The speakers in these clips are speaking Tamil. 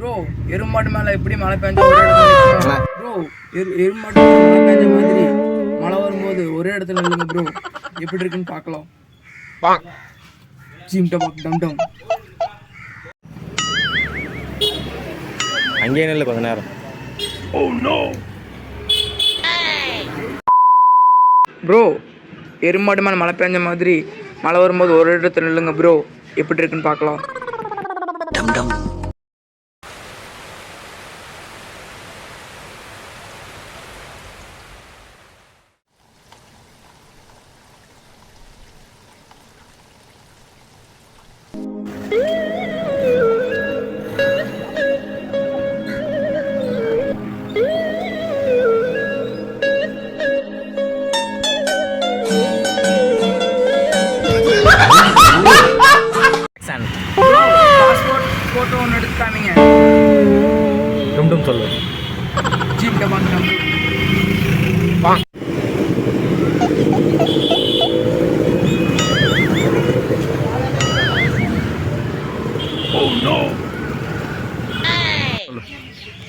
ப்ரோ எருமாடு மேலே எப்படி மழை பெஞ்சா ஒரே இடத்துல ப்ரோ எருமாடு மழை பெஞ்ச மாதிரி மழை வரும்போது ஒரே இடத்துல நில்லுங்க ப்ரோ எப்படி இருக்குன்னு பார்க்கலாம். ஜிம் டபாக் டம் டம். அங்கேயே நில்லு கொஞ்ச நேரம். ப்ரோ எருமாடு மேலே மழை பெஞ்ச மாதிரி மழை வரும்போது ஒரு இடத்துல நில்லுங்க ப்ரோ எப்படி இருக்குன்னு பார்க்கலாம். டம் டம். பாஸ்போர்ட் ஃபோட்டோ ஒன்று எடுத்துக்காமீங்க. டும் டும் சொல்லு. ஜிம் டபாக் டம் டம்.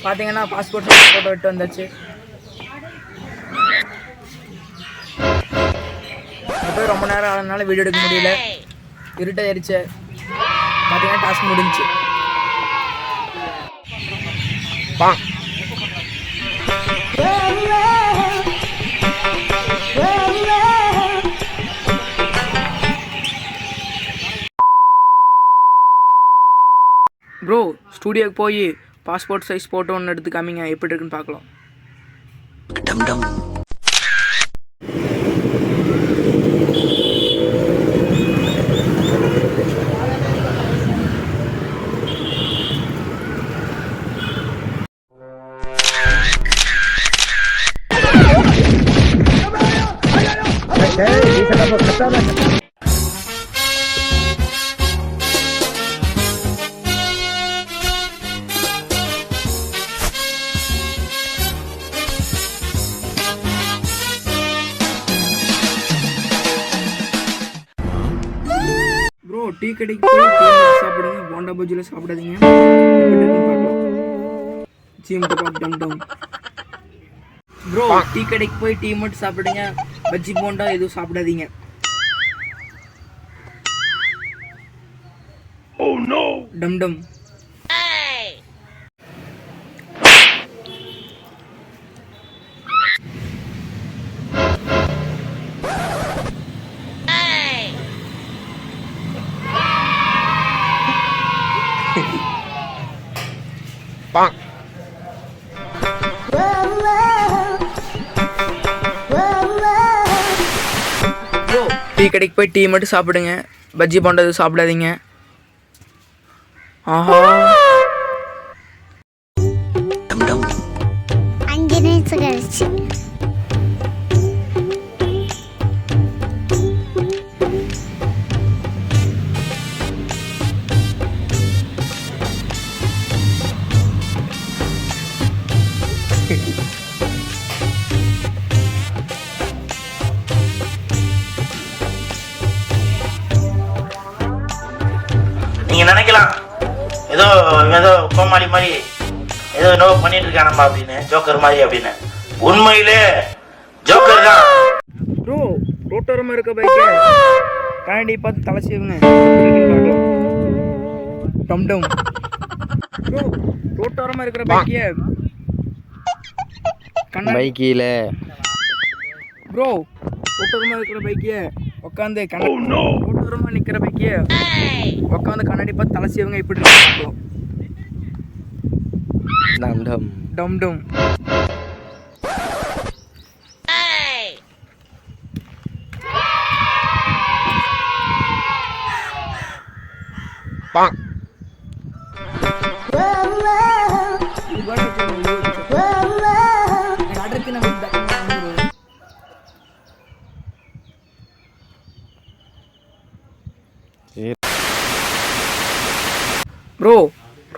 பார்த்தீங்கன்னா பாஸ்போர்ட் சைஸ் ஃபோட்டோ எடுத்து வந்தாச்சு. போய் ரொம்ப நேரம் ஆனதுனால வீடியோ எடுக்க முடியல, இருட்டாயிருச்சு. பார்த்தீங்கன்னா டாஸ்க் முடிஞ்சிச்சு. ப்ரோ ஸ்டூடியோக்கு போய் பாஸ்போர்ட் சைஸ் ஃபோட்டோ ஒன்று எடுத்து காமிங்க எப்படி இருக்குன்னு பார்க்கலாம். டம் டம். ப்ரோ டீ கடைக்கு போய் டீ சாப்பிடுங்க, போண்டா பஜ்ஜியில் சாப்பிடாதீங்க. ஜிம் டபாக் டம் டம். ப்ரோ டீ கடைக்கு போய் டீ மட்டும் சாப்பிடுங்க, பஜ்ஜி போண்டா எதுவும் சாப்பிடாதீங்க. டம் டம். டீ கடைக்கு போய் டீ மட்டும் சாப்பிடுங்க, பஜ்ஜி போண்டா எதுவும் சாப்பிடாதீங்க. ஆஹா டம் டம். அங்கே நேற்று கழிச்சு நீங்க நினைக்கலாம் ஏதோ ஏதோ கோமாளி மாதிரி ஏதோ என்னவோ பண்ணிட்டு இருக்கானப்பா அப்படின்னு, ஜோக்கர் மாதிரி அப்படின்னு. உண்மையிலே ஜோக்கர் தான். ப்ரோ ரோட்டோரமாக இருக்க பைக்கை கண்ணாடி பார்த்து தலை செய்யுங்க. டம் டம். ப்ரோ ரோட்டோரமாக இருக்கிற பைக்கை பைக்கில் ப்ரோ ரோட்டோரமாக இருக்கிற பைக்கை உட்காந்து ரோட்டோரமாக நிற்கிற பைக்கை உட்காந்து கண்ணாடி பார்த்து தலை செய்வங்க இப்படி பார்க்கலாம். டம் டம் டம் டம். ப்ரோ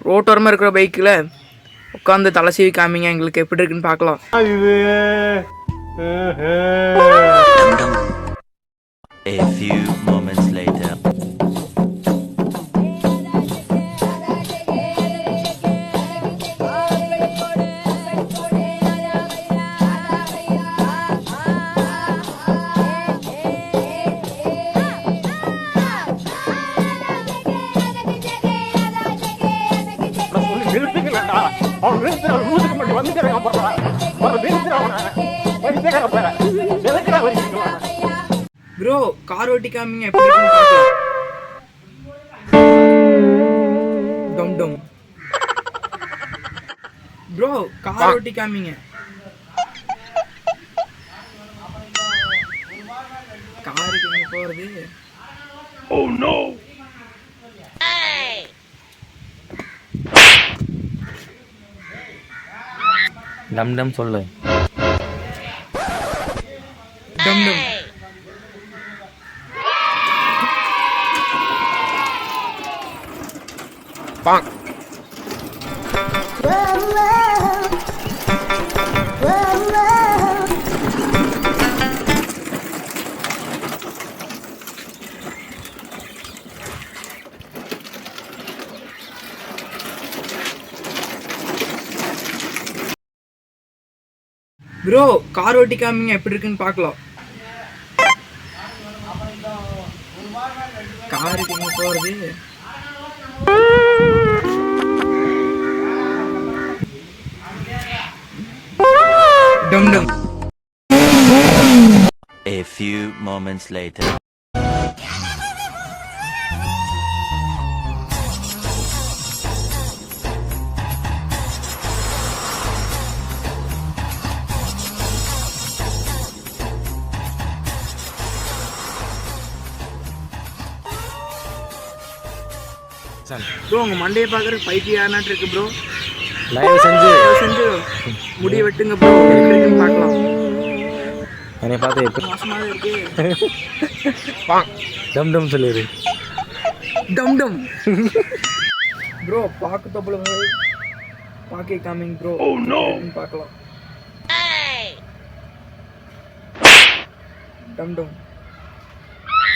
ரோட்டோரமாக இருக்கிற பைக்கில் உட்காந்து தலை சீவி காமிங்க, எங்களுக்கு எப்படி இருக்குன்னு பார்க்கலாம். A few moments later. Bro car ஓட்டி காமிங்க எப்படி இருக்குன்னு பார்க்கலாம். டம் டம். ப்ரோ கார் ஓட்டி காமிங்க. காருக்கு எங்க போறது? Oh no. டம் டம் சொல்லு. டம் டம். பாங். ப்ரோ கார் ஓட்டி காமிங்க எப்படி இருக்குன்னு பார்க்கலாம். காருக்கு எங்க போறது? டம் டம். A few moments later. Bro உங்க மண்டையை பார்க்கறதுக்கு பைத்தியம் யாருனாட்டு இருக்கு ப்ரோ. லைவ் செஞ்சு செஞ்சு முடிய வெட்டுங்க ப்ரோ எப்படி இருக்குன்னு பார்க்கலாம். என்னை பார்த்து எப்படி மோசமாக இருக்கு. டம் டம் சொல்லிடு. டம் டம். ப்ரோ பாக்கு தப்புல போய் பாக்கே காமிங் ப்ரோ. ஓ நோ பார்க்கலாம். டம் டம்.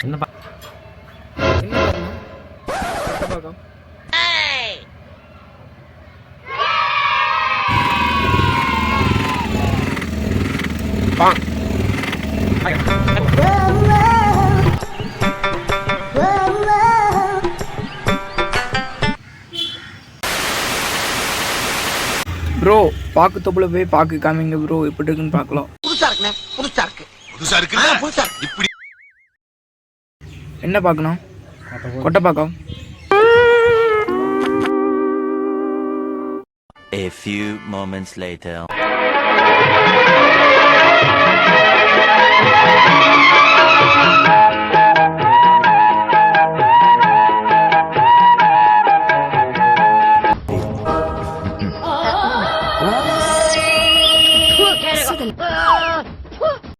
என்ன என்ன பார்க்கணும்? பார்க்கலாம். பாங். ப்ரோ பாக்கு தப்புல போய் பாக்கு காமிங்க ப்ரோ எப்படி இருக்குன்னு பார்க்கலாம். என்ன பார்க்கணும்? கொட்டை பார்க்கலாம். A few moments later.